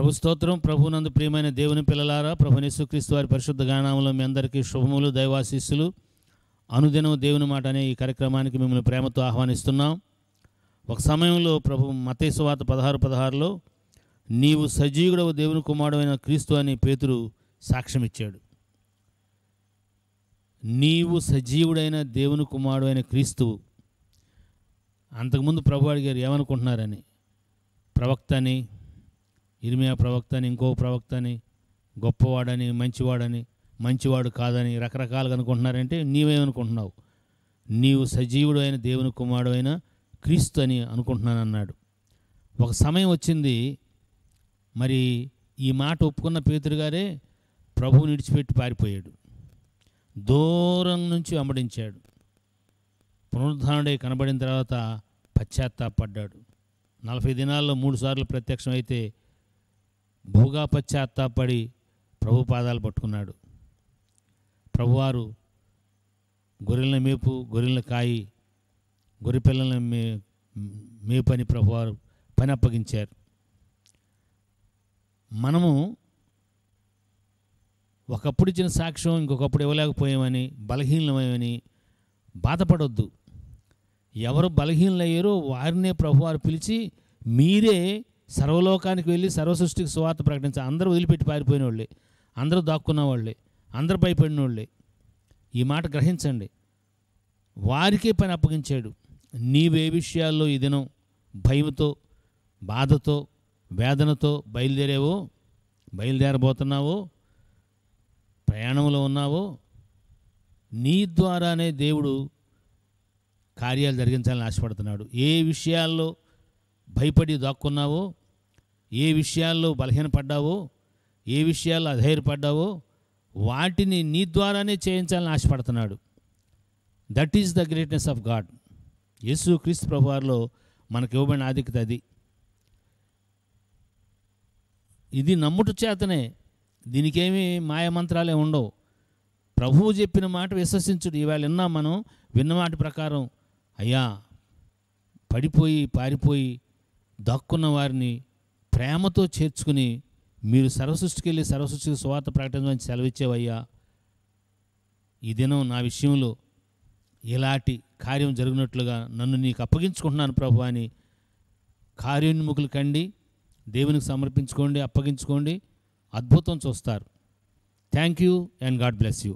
ప్రభు స్తోత్రం. ప్రభునందు ప్రియమైన దేవుని పిల్లలారా, ప్రభుని యేసుక్రీస్తు వారి పరిశుద్ధ నామములో మీ అందరికీ శుభములు, దైవాశీస్సులు. అనుదినం దేవుని మాట అనే ఈ కార్యక్రమానికి మిమ్మల్ని ప్రేమతో ఆహ్వానిస్తున్నాం. ఒక సమయంలో ప్రభు మత్తయి సువార్త 16:16లో నీవు సజీవుడవు దేవుని కుమారుడైన క్రీస్తు అని పేతురు సాక్ష్యం ఇచ్చాడు. నీవు సజీవుడైన దేవుని కుమారుడైన క్రీస్తువు. అంతకుముందు ప్రభు అడిగారు ఏమనుకుంటున్నారని. ప్రవక్త అని, ఇర్మియా ప్రవక్త అని, ఇంకో ప్రవక్త అని, గొప్పవాడని, మంచివాడు కాదని రకరకాలుగా అనుకుంటున్నారంటే నీవేమనుకుంటున్నావు? నీవు సజీవుడు అయిన దేవుని కుమారుడు అయిన క్రీస్తు అని అనుకుంటున్నాను అన్నాడు. ఒక సమయం వచ్చింది, మరి ఈ మాట ఒప్పుకున్న పేతురు గారే ప్రభువుని విడిచిపెట్టి పారిపోయాడు. దూరం నుంచి వెంబడించాడు. పునరుద్ధానుడై కనబడిన తర్వాత పశ్చాత్తాపడ్డాడు. 40 దినాల్లో 3 సార్లు ప్రత్యక్షం అయితే భూగా పశ్చాత్తాపడి ప్రభు పాదాలు పట్టుకున్నాడు. ప్రభువారు గొర్రెల మేపు, గొర్రెల కాయి, గొర్రె పిల్లల మేపు అని ప్రభువారు పని అప్పగించారు. మనము ఒకప్పుడు ఇచ్చిన సాక్ష్యం ఇంకొకప్పుడు ఇవ్వలేకపోయామని, బలహీనమని బాధపడొద్దు. ఎవరు బలహీనలయ్యారో వారినే ప్రభువారు పిలిచి మీరే సర్వలోకానికి వెళ్ళి సర్వసృష్టికి సువార్త ప్రకటించాలి. అందరూ వదిలిపెట్టి పారిపోయిన వాళ్ళే, అందరూ దాక్కున్న వాళ్ళే, అందరూ భయపడిన వాళ్ళే. ఈ మాట గ్రహించండి. వారికే పని అప్పగించాడు. నీవే విషయాల్లో ఈ దినం భయంతో, బాధతో, వేదనతో బయలుదేరబోతున్నావో, ప్రయాణంలో ఉన్నావో, నీ ద్వారానే దేవుడు కార్యాలు జరిగించాలని ఆశపడుతున్నాడు. ఏ విషయాల్లో భయపడి దాక్కున్నావో, ఏ విషయాల్లో బలహీనపడ్డావో, ఏ విషయాల్లో అధైర్యపడ్డావో వాటిని నీ ద్వారానే చేయించాలని ఆశపడుతున్నాడు. That is the greatness of god. Yesu Kristu ప్రభువారిలో మనకు ఇవ్వబడిన ఆధిక్యత అది. ఇది నమ్ముట చేతనే, దీనికేమీ మాయమంత్రాలే ఉండవు. ప్రభువు చెప్పిన మాట విశ్వసించుడు. ఇవాళ మనం విన్న మాట ప్రకారం అయ్యా పడిపోయి పారిపోయి దాక్కున్న వారిని ప్రేమతో చేర్చుకుని మీరు సర్వసృష్టికి వెళ్ళి సర్వసృష్టికి సువార్త ప్రకటించమని సెలవిచ్చేవయ్యా. ఈ దినం నా విషయంలో ఇలాంటి కార్యం జరిగినట్లుగా నన్ను నీకు అప్పగించుకుంటున్నాను ప్రభు అని కార్యోన్ముఖులు కండి, దేవునికి సమర్పించుకోండి, అప్పగించుకోండి. అద్భుతం చూస్తారు. Thank you and God bless you.